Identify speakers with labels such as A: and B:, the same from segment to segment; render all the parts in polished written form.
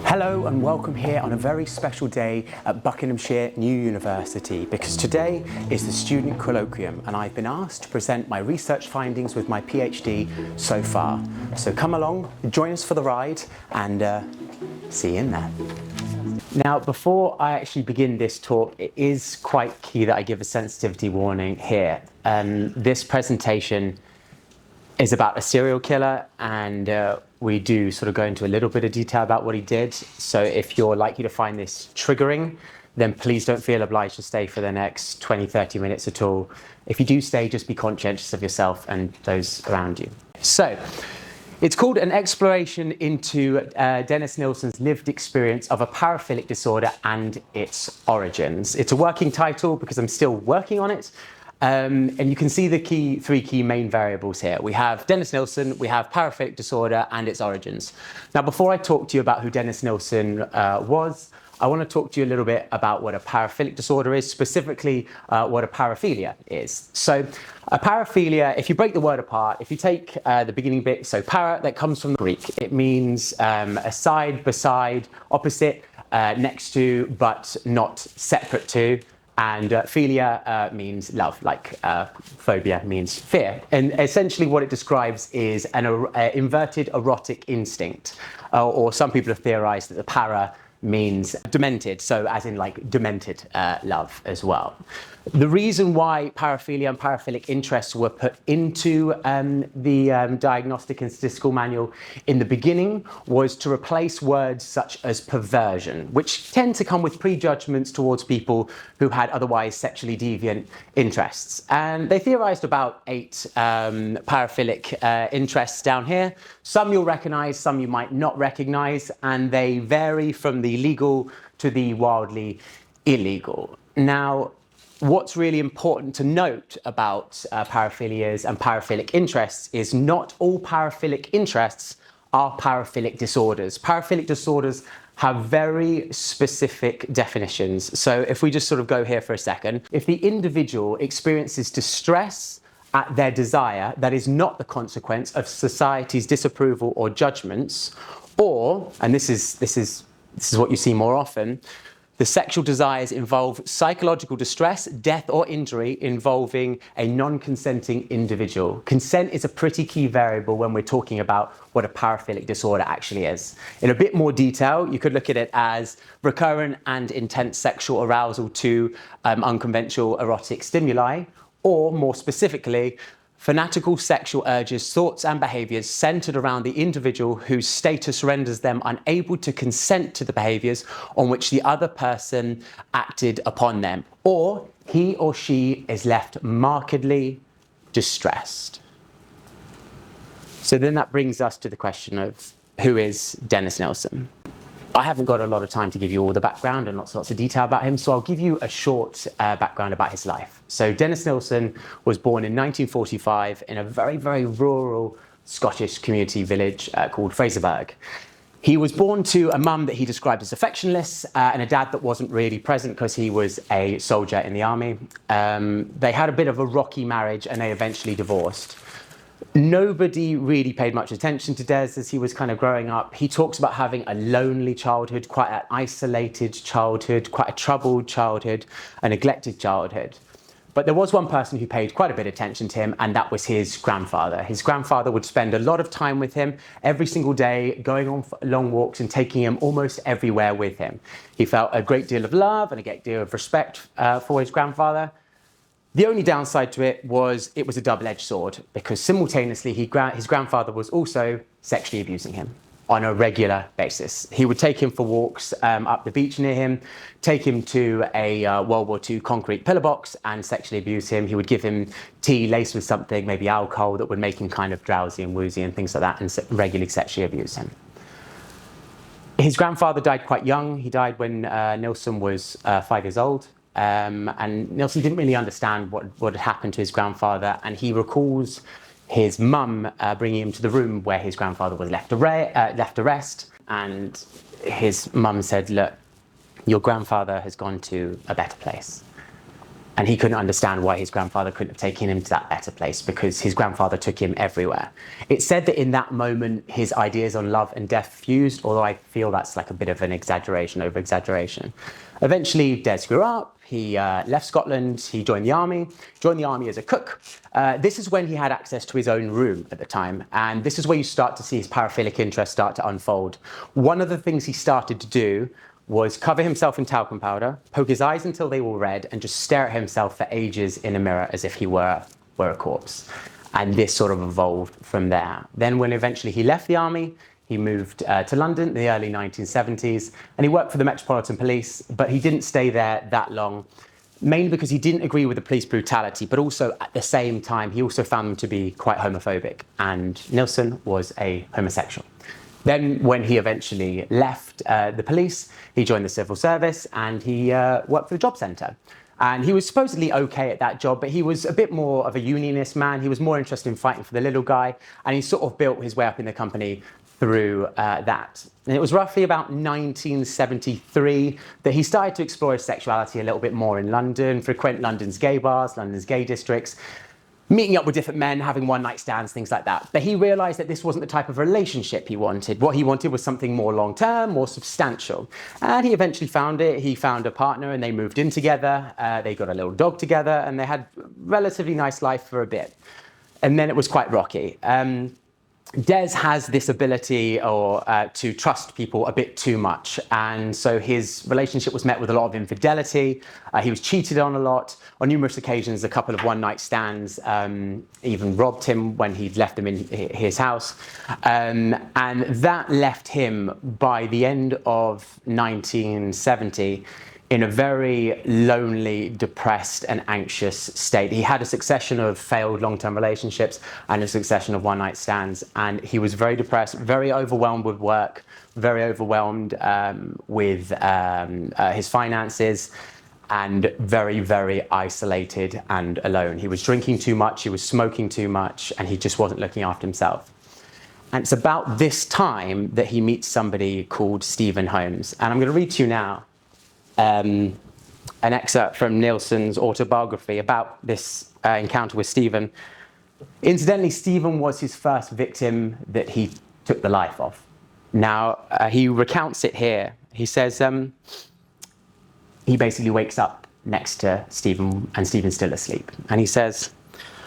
A: Hello and welcome here on a very special day at Buckinghamshire New University, because today is the student colloquium and I've been asked to present my research findings with my PhD so far. So come along, join us for the ride and see you in there. Now, before I actually begin this talk, it is quite key that I give a sensitivity warning here. This presentation is about a serial killer, and we do sort of go into a little bit of detail about what he did. So if you're likely to find this triggering, then please don't feel obliged to stay for the next 20-30 minutes at all. If you do stay, just be conscientious of yourself and those around you. So it's called An Exploration into Dennis Nilsen's Lived Experience of a Paraphilic Disorder and Its Origins. It's a working title because I'm still working on it. And you can see the three key main variables here. We have Dennis Nilsen, we have paraphilic disorder and its origins. Now, before I talk to you about who Dennis Nilsen was, I want to talk to you a little bit about what a paraphilic disorder is, specifically what a paraphilia is. So a paraphilia, if you break the word apart, if you take the beginning bit, so para, that comes from the Greek. It means aside, beside, opposite, next to, but not separate to. And philia means love, like phobia means fear. And essentially what it describes is an inverted erotic instinct. Or some people have theorized that the para means demented, so as in like demented love as well. The reason why paraphilia and paraphilic interests were put into the Diagnostic and Statistical Manual in the beginning was to replace words such as perversion, which tend to come with prejudgments towards people who had otherwise sexually deviant interests. And they theorized about 8 paraphilic interests down here. Some you'll recognize, some you might not recognize, and they vary from the legal to the wildly illegal. Now, what's really important to note about paraphilias and paraphilic interests is not all paraphilic interests are paraphilic disorders. Paraphilic disorders have very specific definitions. So if we just sort of go here for a second, if the individual experiences distress at their desire that is not the consequence of society's disapproval or judgments, or, and this is what you see more often, the sexual desires involve psychological distress, death or injury involving a non-consenting individual. Consent is a pretty key variable when we're talking about what a paraphilic disorder actually is. In a bit more detail, you could look at it as recurrent and intense sexual arousal to unconventional erotic stimuli, or more specifically, fanatical sexual urges, thoughts and behaviors centered around the individual whose status renders them unable to consent to the behaviors on which the other person acted upon them, or he or she is left markedly distressed. So then that brings us to the question of who is Dennis Nilsen? I haven't got a lot of time to give you all the background and lots of detail about him, so I'll give you a short background about his life. So Dennis Nilsen was born in 1945 in a very, very rural Scottish community village called Fraserburgh. He was born to a mum that he described as affectionless and a dad that wasn't really present because he was a soldier in the army. They had a bit of a rocky marriage and they eventually divorced. Nobody really paid much attention to Des as he was kind of growing up. He talks about having a lonely childhood, quite an isolated childhood, quite a troubled childhood, a neglected childhood. But there was one person who paid quite a bit of attention to him, and that was his grandfather. His grandfather would spend a lot of time with him every single day, going on long walks and taking him almost everywhere with him. He felt a great deal of love and a great deal of respect for his grandfather. The only downside to it was a double-edged sword, because simultaneously his grandfather was also sexually abusing him on a regular basis. He would take him for walks up the beach near him, take him to a World War II concrete pillar box and sexually abuse him. He would give him tea laced with something, maybe alcohol, that would make him kind of drowsy and woozy and things like that, and regularly sexually abuse him. His grandfather died quite young. He died when Nilsen was 5 years old. And Nilsen didn't really understand what had happened to his grandfather, and he recalls his mum bringing him to the room where his grandfather was left to rest, and his mum said, "Look, your grandfather has gone to a better place." And he couldn't understand why his grandfather couldn't have taken him to that better place, because his grandfather took him everywhere. It's said that in that moment, his ideas on love and death fused, although I feel that's like a bit of an exaggeration, over-exaggeration. Eventually, Des grew up. He left Scotland. He joined the army as a cook. This is when he had access to his own room at the time. And this is where you start to see his paraphilic interest start to unfold. One of the things he started to do was cover himself in talcum powder, poke his eyes until they were red, and just stare at himself for ages in a mirror as if he were a corpse. And this sort of evolved from there. Then when eventually he left the army, he moved to London in the early 1970s, and he worked for the Metropolitan Police, but he didn't stay there that long, mainly because he didn't agree with the police brutality, but also at the same time, he also found them to be quite homophobic, and Nilson was a homosexual. Then when he eventually left the police, he joined the civil service, and he worked for the job centre. And he was supposedly okay at that job, but he was a bit more of a unionist man. He was more interested in fighting for the little guy, and he sort of built his way up in the company through that. And it was roughly about 1973 that he started to explore his sexuality a little bit more in London, frequent London's gay bars, London's gay districts, meeting up with different men, having one-night stands, things like that. But he realized that this wasn't the type of relationship he wanted. What he wanted was something more long-term, more substantial. And he eventually found it. He found a partner, and they moved in together. They got a little dog together, and they had a relatively nice life for a bit. And then it was quite rocky. Des has this ability to trust people a bit too much. And so his relationship was met with a lot of infidelity. He was cheated on a lot. On numerous occasions, a couple of one-night stands even robbed him when he'd left him in his house. And that left him, by the end of 1970, in a very lonely, depressed, and anxious state. He had a succession of failed long-term relationships and a succession of one-night stands, and he was very depressed, very overwhelmed with work, very overwhelmed with his finances, and very, very isolated and alone. He was drinking too much, he was smoking too much, and he just wasn't looking after himself. And it's about this time that he meets somebody called Stephen Holmes. And I'm going to read to you now an excerpt from Nilson's autobiography about this encounter with Stephen. Incidentally, Stephen was his first victim that he took the life of. Now, he recounts it here. He says he basically wakes up next to Stephen, and Stephen's still asleep. And he says,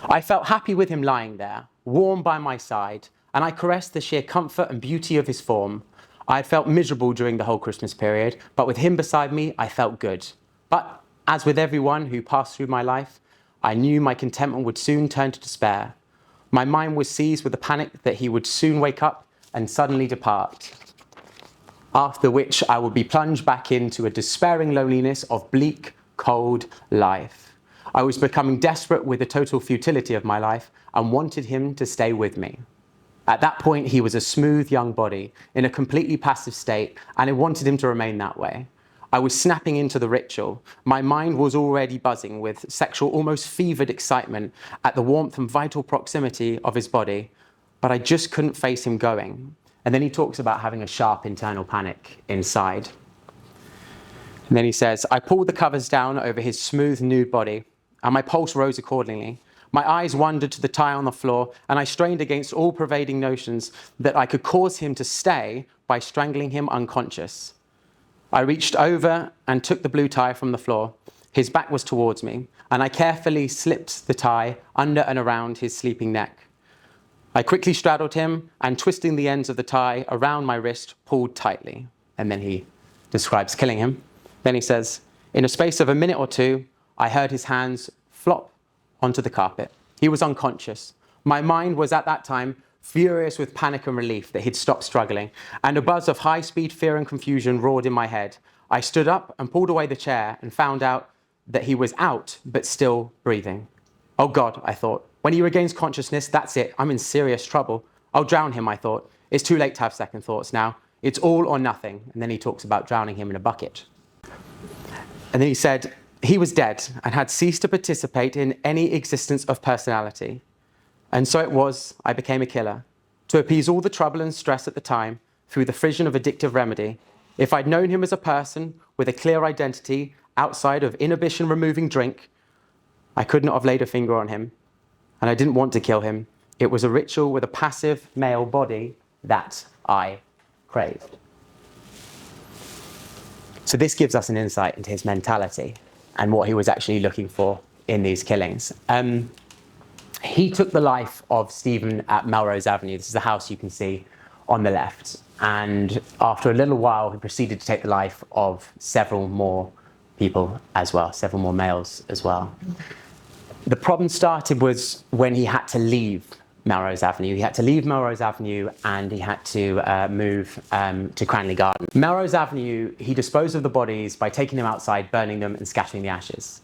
A: "I felt happy with him lying there, warm by my side, and I caressed the sheer comfort and beauty of his form. I had felt miserable during the whole Christmas period, but with him beside me, I felt good. But as with everyone who passed through my life, I knew my contentment would soon turn to despair. My mind was seized with the panic that he would soon wake up and suddenly depart, after which I would be plunged back into a despairing loneliness of bleak, cold life. I was becoming desperate with the total futility of my life and wanted him to stay with me. At that point, he was a smooth young body in a completely passive state, and I wanted him to remain that way. I was snapping into the ritual. My mind was already buzzing with sexual, almost fevered excitement at the warmth and vital proximity of his body, but I just couldn't face him going." And then he talks about having a sharp internal panic inside. And then he says, "I pulled the covers down over his smooth, nude body, and my pulse rose accordingly. My eyes wandered to the tie on the floor, and I strained against all pervading notions that I could cause him to stay by strangling him unconscious. I reached over and took the blue tie from the floor. His back was towards me, and I carefully slipped the tie under and around his sleeping neck. I quickly straddled him and, twisting the ends of the tie around my wrist, pulled tightly." And then he describes killing him. Then he says, "In a space of a minute or two, I heard his hands flop onto the carpet. He was unconscious. My mind was at that time furious with panic and relief that he'd stopped struggling, and a buzz of high-speed fear and confusion roared in my head. I stood up and pulled away the chair and found out that he was out, but still breathing. Oh God, I thought. When he regains consciousness, that's it. I'm in serious trouble. I'll drown him, I thought. It's too late to have second thoughts now. It's all or nothing." And then he talks about drowning him in a bucket. And then he said, "He was dead and had ceased to participate in any existence of personality. And so it was, I became a killer, to appease all the trouble and stress at the time through the fission of addictive remedy. If I'd known him as a person with a clear identity outside of inhibition-removing drink, I could not have laid a finger on him, and I didn't want to kill him. It was a ritual with a passive male body that I craved. So this gives us an insight into his mentality and what he was actually looking for in these killings. He took the life of Stephen at Melrose Avenue. This is the house you can see on the left. And after a little while, he proceeded to take the life of several more people as well, several more males as well. The problem started was when he had to leave Melrose Avenue. He had to leave Melrose Avenue and he had to move to Cranley Gardens. Melrose Avenue, he disposed of the bodies by taking them outside, burning them and scattering the ashes.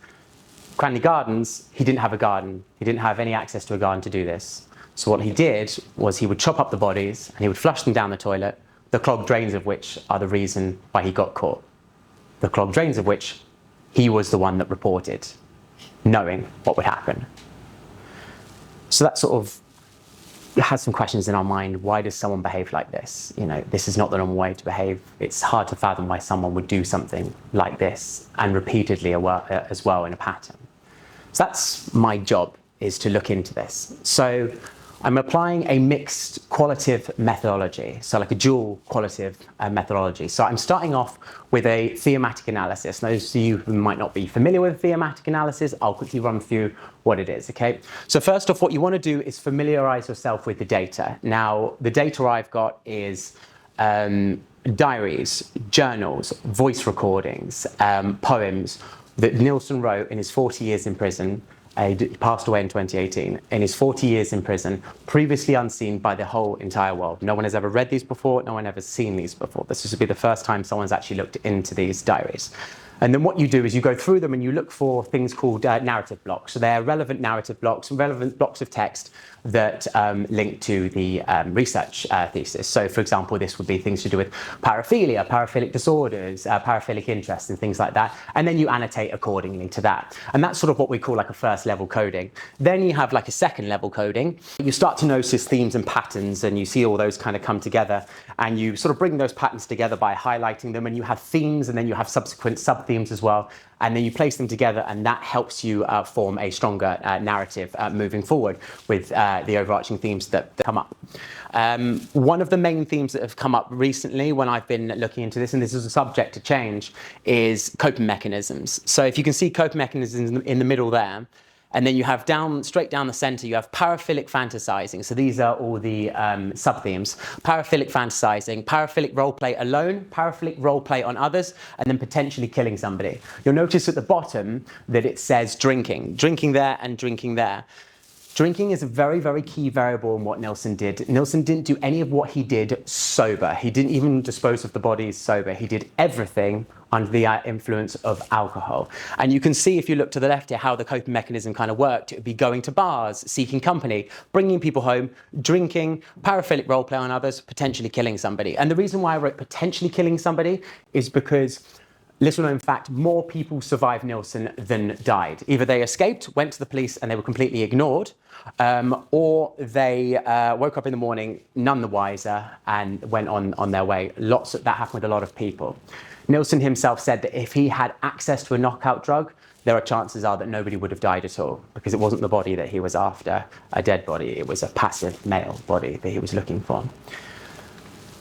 A: Cranley Gardens, he didn't have a garden. He didn't have any access to a garden to do this. So what he did was he would chop up the bodies and he would flush them down the toilet, the clogged drains of which are the reason why he got caught. The clogged drains of which he was the one that reported, knowing what would happen. So that sort of has some questions in our mind. Why does someone behave like this? You know, this is not the normal way to behave. It's hard to fathom why someone would do something like this and repeatedly as well in a pattern. So that's my job, is to look into this. So I'm applying a mixed qualitative methodology, so like a dual qualitative methodology. So I'm starting off with a thematic analysis. Those of you who might not be familiar with thematic analysis, I'll quickly run through what it is, okay? So first off, what you want to do is familiarize yourself with the data. Now, the data I've got is diaries, journals, voice recordings, poems that Nilson wrote in his 40 years in prison. He passed away in 2018. In his 40 years in prison, previously unseen by the whole entire world. No one has ever read these before, no one has ever seen these before. This will be the first time someone's actually looked into these diaries. And then what you do is you go through them and you look for things called narrative blocks. So they're relevant narrative blocks, relevant blocks of text that link to the research thesis. So for example, this would be things to do with paraphilia, paraphilic disorders, paraphilic interests and things like that. And then you annotate accordingly to that. And that's sort of what we call like a first level coding. Then you have like a second level coding. You start to notice themes and patterns and you see all those kind of come together and you sort of bring those patterns together by highlighting them, and you have themes and then you have subsequent sub-themes as well. And then you place them together and that helps you form a stronger narrative moving forward with the overarching themes that come up. One of the main themes that have come up recently when I've been looking into this, and this is a subject to change, is coping mechanisms. So if you can see coping mechanisms in the middle there, and then you have straight down the center, you have paraphilic fantasizing. So these are all the sub-themes. Paraphilic fantasizing, paraphilic role play alone, paraphilic role play on others, and then potentially killing somebody. You'll notice at the bottom that it says drinking. Drinking there and drinking there. Drinking is a very, very key variable in what Nilsen did. Nilsen didn't do any of what he did sober. He didn't even dispose of the bodies sober. He did everything under the influence of alcohol. And you can see, if you look to the left here, how the coping mechanism kind of worked. It would be going to bars, seeking company, bringing people home, drinking, paraphilic role play on others, potentially killing somebody. And the reason why I wrote potentially killing somebody is because, little known fact, more people survived Nilsen than died. Either they escaped, went to the police and they were completely ignored, or they woke up in the morning none the wiser and went on their way. That happened with a lot of people. Nilsen himself said that if he had access to a knockout drug, there are chances are that nobody would have died at all, because it wasn't the body that he was after, a dead body. It was a passive male body that he was looking for.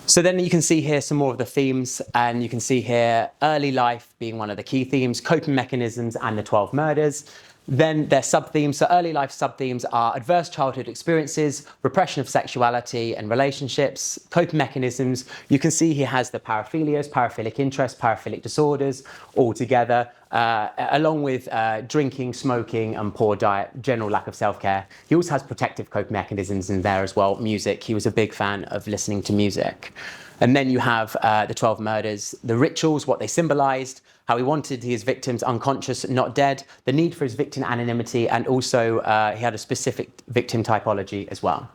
A: So then you can see here some more of the themes, and you can see here early life being one of the key themes, coping mechanisms and the 12 murders. Then their sub-themes, so early life sub-themes are adverse childhood experiences, repression of sexuality and relationships, coping mechanisms. You can see he has the paraphilias, paraphilic interests, paraphilic disorders all together, along with drinking, smoking and poor diet, general lack of self-care. He also has protective coping mechanisms in there as well, music. He was a big fan of listening to music. And then you have the 12 murders, the rituals, what they symbolized, how he wanted his victims unconscious, not dead, the need for his victim anonymity, and also he had a specific victim typology as well.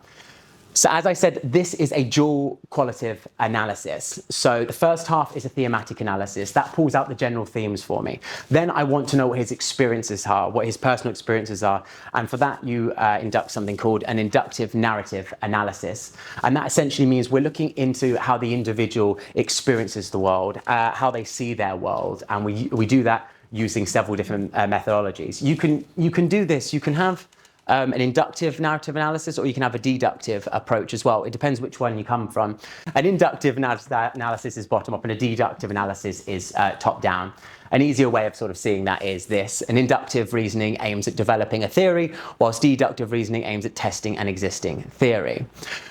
A: So as I said, this is a dual qualitative analysis. So the first half is a thematic analysis. That pulls out the general themes for me. Then I want to know what his experiences are, what his personal experiences are. And for that, you induct something called an inductive narrative analysis. And that essentially means we're looking into how the individual experiences the world, how they see their world. And we do that using several different methodologies. You can do this. You can have an inductive narrative analysis, or you can have a deductive approach as well. It depends which one you come from. An inductive analysis is bottom up, and a deductive analysis is top down. An easier way of sort of seeing that is this. An inductive reasoning aims at developing a theory, whilst deductive reasoning aims at testing an existing theory.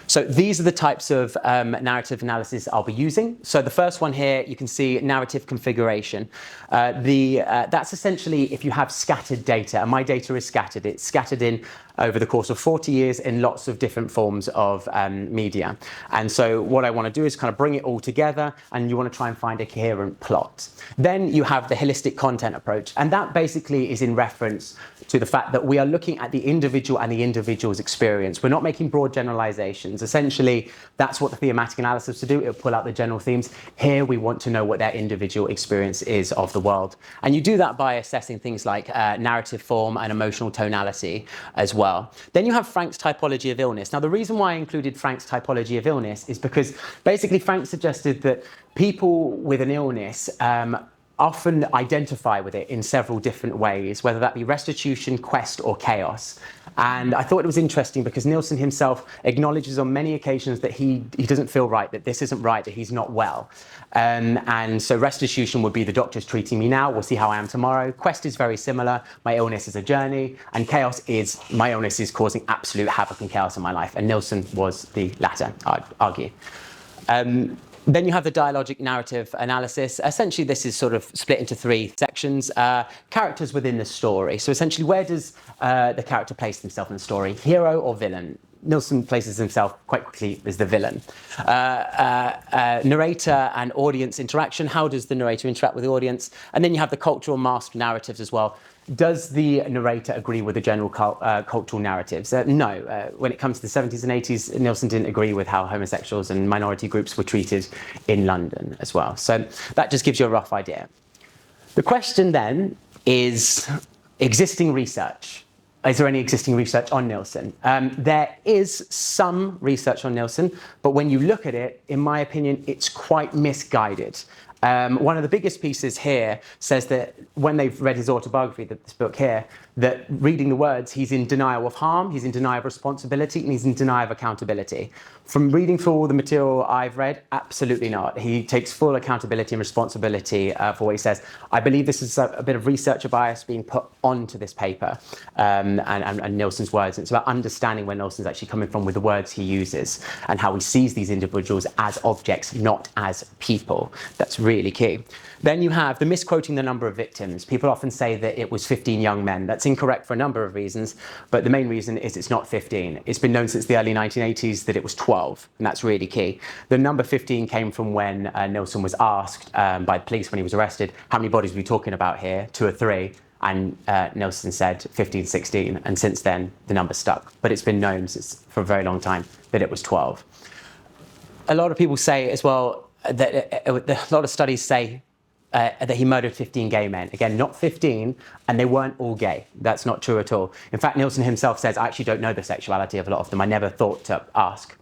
A: So these are the types of narrative analysis I'll be using. So the first one here, you can see narrative configuration. That's essentially if you have scattered data, and my data is scattered. It's scattered in over the course of 40 years in lots of different forms of media. And so what I want to do is kind of bring it all together, and you want to try and find a coherent plot. Then you have the holistic content approach, and that basically is in reference to the fact that we are looking at the individual and the individual's experience. We're not making broad generalizations. Essentially, that's what the thematic analysis to do. It'll pull out the general themes. Here, we want to know what their individual experience is of the world. And you do that by assessing things like narrative form and emotional tonality as well. Then you have Frank's typology of illness. Now, the reason why I included Frank's typology of illness is because basically Frank suggested that people with an illness often identify with it in several different ways, whether that be restitution, quest, or chaos. And I thought it was interesting because Nilson himself acknowledges on many occasions that he doesn't feel right, that this isn't right, that he's not well. And so restitution would be the doctor's treating me now, we'll see how I am tomorrow. Quest is very similar, my illness is a journey. And chaos is, my illness is causing absolute havoc and chaos in my life. And Nilson was the latter, I'd argue. Then you have the dialogic narrative analysis. Essentially, this is sort of split into three sections. Characters within the story. So essentially, where does the character place himself in the story? Hero or villain? Nilson places himself quite quickly as the villain. Narrator and audience interaction. How does the narrator interact with the audience? And then you have the cultural masked narratives as well. Does the narrator agree with the general cultural narratives? No. When it comes to the 70s and 80s, Nilson didn't agree with how homosexuals and minority groups were treated in London as well. So that just gives you a rough idea. The question then is existing research. Is there any existing research on Nilson? There is some research on Nilson, but when you look at it, in my opinion, it's quite misguided. One of the biggest pieces here says that when they've read his autobiography, this book here, that reading the words, he's in denial of harm, he's in denial of responsibility, and he's in denial of accountability. From reading through all the material I've read, absolutely not. He takes full accountability and responsibility for what he says. I believe this is a bit of researcher bias being put onto this paper and Nilson's words. It's about understanding where Nilson's actually coming from with the words he uses and how he sees these individuals as objects, not as people. That's really key. Then you have the misquoting the number of victims. People often say that it was 15 young men. That's incorrect for a number of reasons, but the main reason is it's not 15. It's been known since the early 1980s that it was 12, and that's really key. The number 15 came from when Nilson was asked by the police when he was arrested, how many bodies are we talking about here, 2 or 3? And Nilson said 15, 16, and since then the number stuck. But it's been known for a very long time that it was 12. A lot of people say as well that a lot of studies say that he murdered 15 gay men. Again, not 15, and they weren't all gay. That's not true at all. In fact, Nilson himself says, I actually don't know the sexuality of a lot of them. I never thought to ask.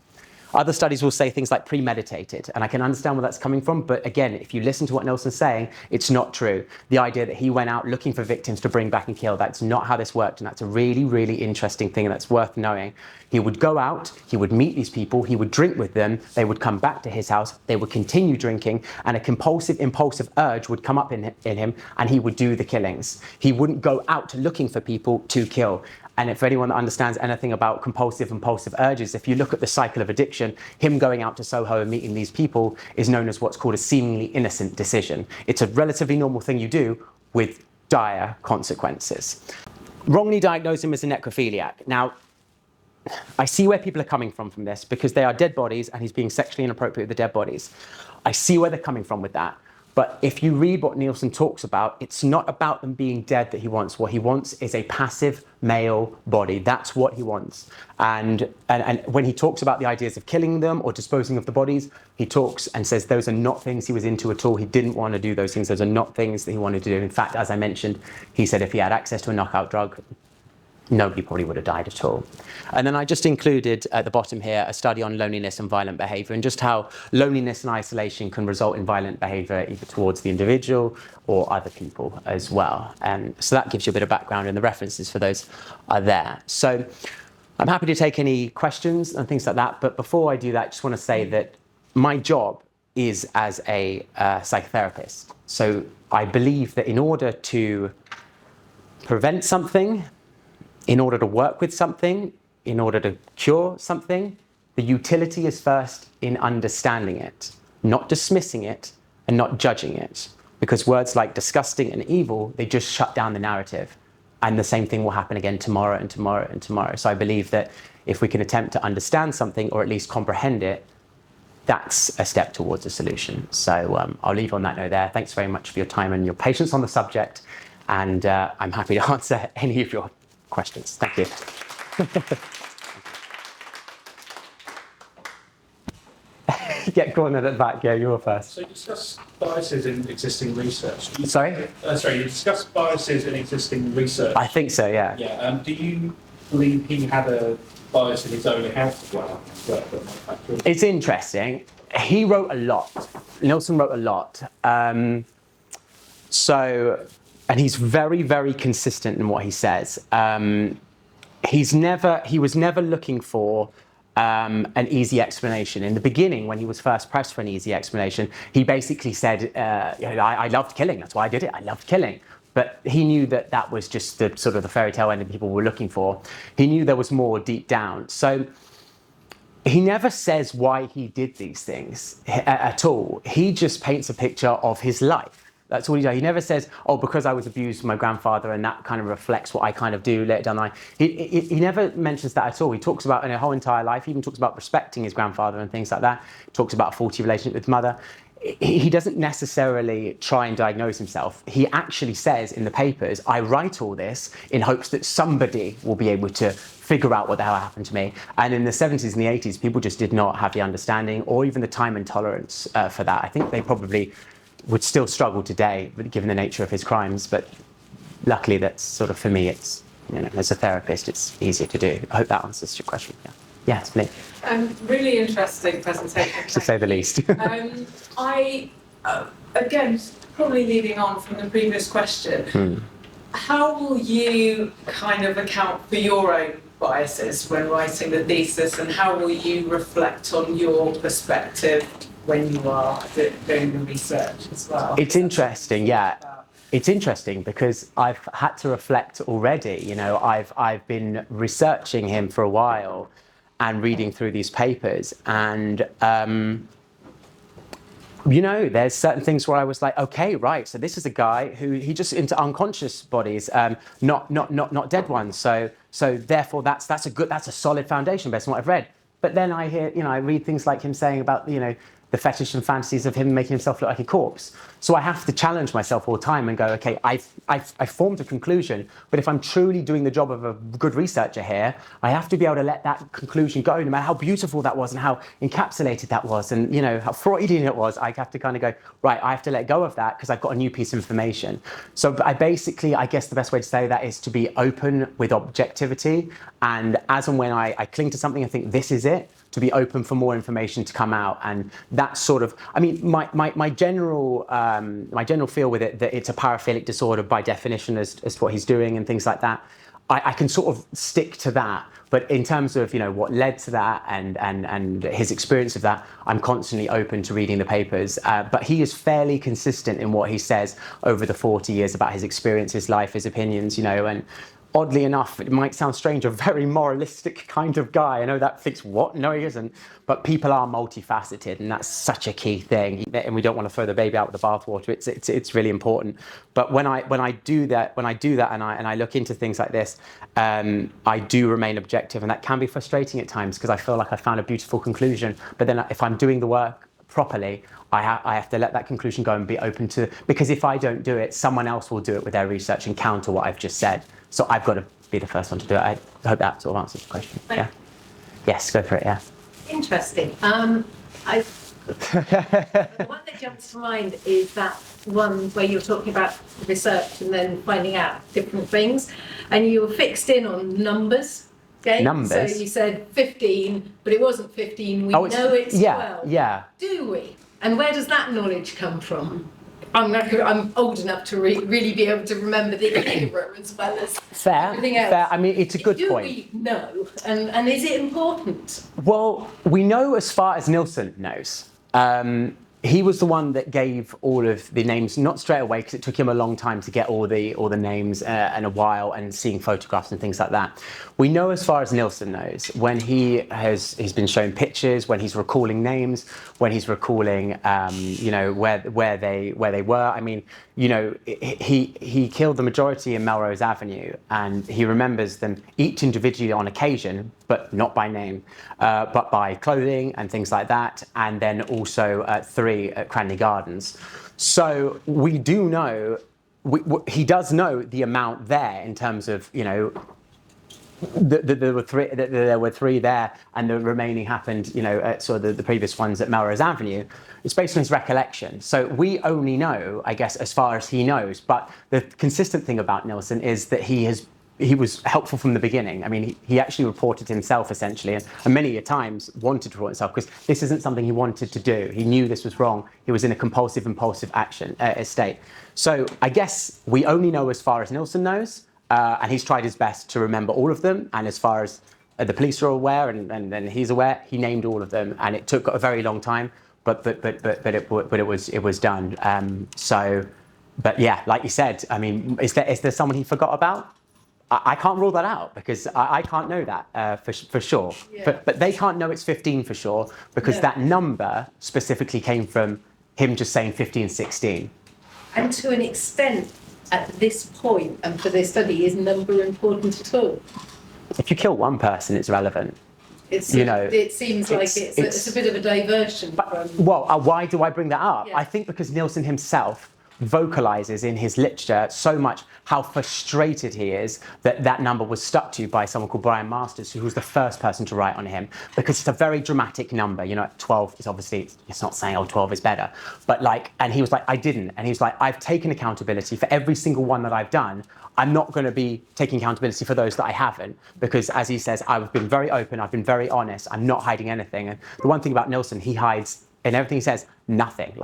A: Other studies will say things like premeditated, and I can understand where that's coming from, but again, if you listen to what Nilson's saying, it's not true. The idea that he went out looking for victims to bring back and kill, that's not how this worked, and that's a really, really interesting thing, and that's worth knowing. He would go out, he would meet these people, he would drink with them, they would come back to his house, they would continue drinking, and a compulsive, impulsive urge would come up in him, and he would do the killings. He wouldn't go out looking for people to kill. And if anyone that understands anything about compulsive, impulsive urges, if you look at the cycle of addiction, him going out to Soho and meeting these people is known as what's called a seemingly innocent decision. It's a relatively normal thing you do with dire consequences. Wrongly diagnose him as a necrophiliac. Now, I see where people are coming from this because they are dead bodies and he's being sexually inappropriate with the dead bodies. I see where they're coming from with that. But if you read what Nilson talks about, it's not about them being dead that he wants. What he wants is a passive male body. That's what he wants. And when he talks about the ideas of killing them or disposing of the bodies, he talks and says those are not things he was into at all. He didn't want to do those things. Those are not things that he wanted to do. In fact, as I mentioned, he said if he had access to a knockout drug, nobody probably would have died at all. And then I just included at the bottom here a study on loneliness and violent behaviour, and just how loneliness and isolation can result in violent behaviour either towards the individual or other people as well. So that gives you a bit of background, and the references for those are there. So I'm happy to take any questions and things like that, but before I do that, I just want to say that my job is as a psychotherapist. So I believe that in order to prevent something, in order to work with something, in order to cure something, the utility is first in understanding it, not dismissing it and not judging it. Because words like disgusting and evil, they just shut down the narrative. And the same thing will happen again tomorrow and tomorrow and tomorrow. So I believe that if we can attempt to understand something, or at least comprehend it, that's a step towards a solution. So I'll leave on that note there. Thanks very much for your time and your patience on the subject. And I'm happy to answer any of your questions. Thank you. Get cornered at the back. Yeah, you were first.
B: So you discuss biases in existing research.
A: Sorry?
B: You discuss biases in existing research.
A: I think so, yeah.
B: Yeah. Do you believe he had a bias in his own account as well?
A: It's interesting. He wrote a lot. Nilson wrote a lot. And he's very, very consistent in what he says. He was never looking for an easy explanation. In the beginning, when he was first pressed for an easy explanation, he basically said, I loved killing, that's why I did it, I loved killing. But he knew that that was just the sort of the fairy tale ending people were looking for. He knew there was more deep down. So he never says why he did these things at all. He just paints a picture of his life. That's all he does. He never says, oh, because I was abused by my grandfather and that kind of reflects what I kind of do later down the line. He never mentions that at all. He talks about in a whole entire life, he even talks about respecting his grandfather and things like that. He talks about a faulty relationship with mother. He doesn't necessarily try and diagnose himself. He actually says in the papers, I write all this in hopes that somebody will be able to figure out what the hell happened to me. And in the 70s and the 80s, people just did not have the understanding or even the time and tolerance for that. I think they probably would still struggle today, given the nature of his crimes. But luckily, that's sort of, for me, it's, as a therapist, it's easier to do. I hope that answers your question. Yeah. Yes, please.
C: Really interesting presentation.
A: To say the least.
C: Again, probably leading on from the previous question, how will you kind of account for your own biases when writing the thesis, and how will you reflect on your perspective when you are doing the research as well?
A: It's interesting, yeah. It's interesting because I've had to reflect already. I've been researching him for a while and reading through these papers, and there's certain things where I was like, okay, right, so this is a guy who he just into unconscious bodies, not dead ones. So therefore that's a solid foundation based on what I've read. But then I hear, I read things like him saying about, the fetish and fantasies of him making himself look like a corpse. So I have to challenge myself all the time and go, okay, I've formed a conclusion, but if I'm truly doing the job of a good researcher here, I have to be able to let that conclusion go, no matter how beautiful that was and how encapsulated that was and, how Freudian it was. I have to kind of go, right, I have to let go of that because I've got a new piece of information. So I guess the best way to say that is to be open with objectivity. And as and when I cling to something, I think this is it, to be open for more information to come out. And that's sort of, my general feel with it, that it's a paraphilic disorder by definition as to what he's doing and things like that. I can sort of stick to that. But in terms of, what led to that and his experience of that, I'm constantly open to reading the papers. But he is fairly consistent in what he says over the 40 years about his experience, his life, his opinions, and oddly enough, it might sound strange, a very moralistic kind of guy. I know that thinks, what? No, he isn't. But people are multifaceted, and that's such a key thing. And we don't want to throw the baby out with the bathwater. It's really important. But when I do that, and I look into things like this, I do remain objective, and that can be frustrating at times because I feel like I found a beautiful conclusion. But then if I'm doing the work properly, I have to let that conclusion go and be open to, because if I don't do it, someone else will do it with their research and counter what I've just said. So I've got to be the first one to do it. I hope that sort of answers the question. Yeah. Yes, go for it. Yeah.
D: Interesting. I've The one that jumps to mind is that one where you're talking about research and then finding out different things, and you were fixed in on numbers. Okay?
A: Numbers?
D: So you said 15, but it wasn't 15. We know it's 12.
A: Yeah.
D: Do we? And where does that knowledge come from? I'm old enough to really be able to remember the era as well as everything else.
A: Fair. I mean, it's a good point.
D: Do we know? And is it important?
A: Well, we know as far as Nilson knows. He was the one that gave all of the names, not straight away, because it took him a long time to get all the names and a while, and seeing photographs and things like that. We know as far as Nilson knows, when he's been shown pictures, when he's recalling names, when he's recalling, where they were. I mean, he killed the majority in Melrose Avenue, and he remembers them each individually on occasion, but not by name, but by clothing and things like that, and then also 3 at Cranley Gardens. So we do know, he does know the amount there in terms of, there were 3 there, and the remaining happened, at sort of the previous ones at Melrose Avenue. It's based on his recollection. So we only know, I guess, as far as he knows. But the consistent thing about Nilson is that he was helpful from the beginning. I mean, he actually reported himself essentially, and many a times wanted to report himself, because this isn't something he wanted to do. He knew this was wrong. He was in a compulsive, impulsive action state. So I guess we only know as far as Nilson knows. And he's tried his best to remember all of them. And as far as the police are aware, and he's aware, he named all of them. And it took a very long time, but it was done. But yeah, like you said, I mean, is there someone he forgot about? I can't rule that out, because I can't know that for sure. Yeah. But they can't know it's 15 for sure, because that number specifically came from him just saying 15, 16.
D: And to an extent, at this point, and for this study, is number important at all?
A: If you kill one person, it's relevant.
D: It seems like it's a bit of a diversion.
A: Why do I bring that up?
D: Yeah.
A: I think because Nilson himself vocalizes in his literature so much how frustrated he is that number was stuck to by someone called Brian Masters, who was the first person to write on him, because it's a very dramatic number. 12 is obviously, it's not saying, 12 is better, but and he was like, I didn't. And he was like, I've taken accountability for every single one that I've done. I'm not going to be taking accountability for those that I haven't, because as he says, I've been very open, I've been very honest, I'm not hiding anything. And the one thing about Nilson, he hides in everything he says, nothing.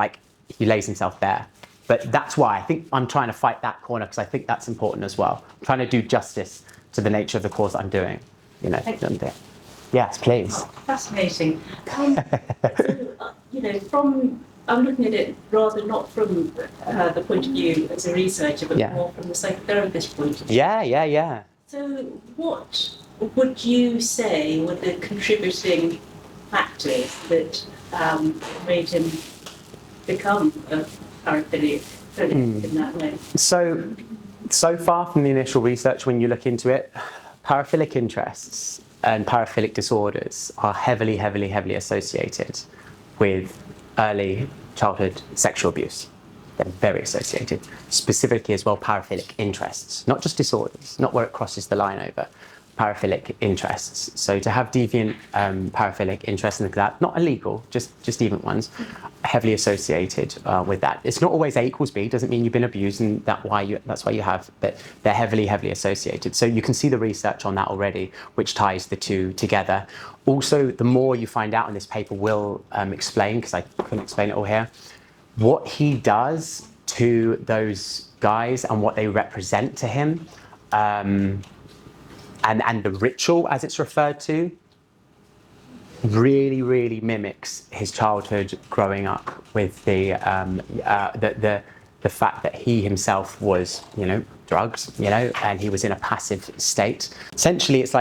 A: He lays himself bare. But that's why I think I'm trying to fight that corner, because I think that's important as well. I'm trying to do justice to the nature of the cause that I'm doing. Yes, please.
E: Fascinating. I'm looking at it rather not from the point of view as a researcher, but more from the psychotherapist point of view.
A: Yeah.
E: So what would you say were the contributing factors that made him become a paraphilic in that way?
A: So far from the initial research, when you look into it, paraphilic interests and paraphilic disorders are heavily associated with early childhood sexual abuse. They're very associated. Specifically as well, paraphilic interests, not just disorders, not where it crosses the line over. Paraphilic interests. So to have deviant paraphilic interests and that, not illegal, just deviant ones, heavily associated with that. It's not always A equals B, doesn't mean you've been abused and that's why you have, but they're heavily associated. So you can see the research on that already, which ties the two together. Also, the more you find out, and this paper will explain, because I couldn't explain it all here, what he does to those guys and what they represent to him, and the ritual, as it's referred to, really mimics his childhood growing up with the fact that he himself was, drugs, and he was in a passive state. Essentially, it's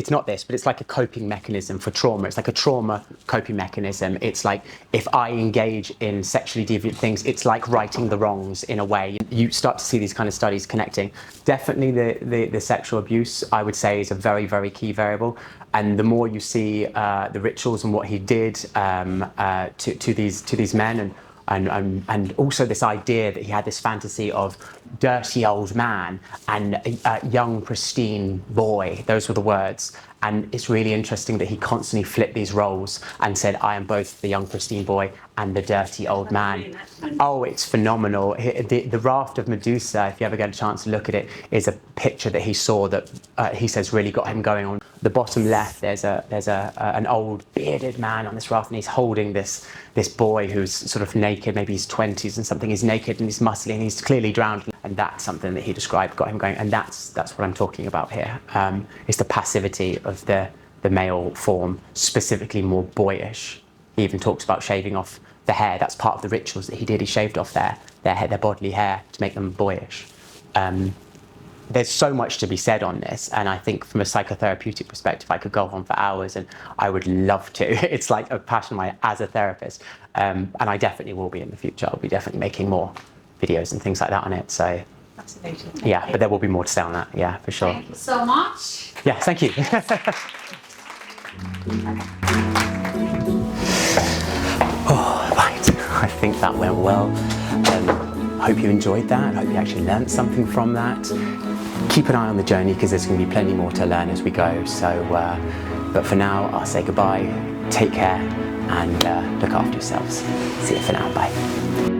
A: not this, but it's like a coping mechanism for trauma. It's like a trauma coping mechanism. It's like, if I engage in sexually deviant things, it's like righting the wrongs in a way. You start to see these kind of studies connecting. Definitely the sexual abuse, I would say, is a very key variable. And the more you see the rituals and what he did to these men, and and also this idea that he had this fantasy of dirty old man and a young pristine boy. Those were the words. And it's really interesting that he constantly flipped these roles and said, I am both the young pristine boy and the dirty old man. Oh, it's phenomenal. The Raft of Medusa, if you ever get a chance to look at it, is a picture that he saw that he says really got him going on. The bottom left, there's an old bearded man on this raft, and he's holding this boy who's sort of naked, maybe he's 20s and something. He's naked and he's muscly and he's clearly drowned. And that's something that he described got him going. And that's what I'm talking about here. It's the passivity of the male form, specifically more boyish. He even talks about shaving off the hair. That's part of the rituals that he did. He shaved off their bodily hair to make them boyish. There's so much to be said on this, and I think from a psychotherapeutic perspective, I could go on for hours, and I would love to. It's like a passion of mine as a therapist, and I definitely will be in the future. I'll be definitely making more videos and things like that on it. So,
E: Fascinating.
A: yeah, but there will be more to say on that. Yeah, for sure.
F: Thank you so much.
A: Yeah, thank you. Oh, right. I think that went well. I hope you enjoyed that. I hope you actually learned something from that. Keep an eye on the journey because there's going to be plenty more to learn as we go. So, but for now, I'll say goodbye, take care, and look after yourselves. See you for now. Bye.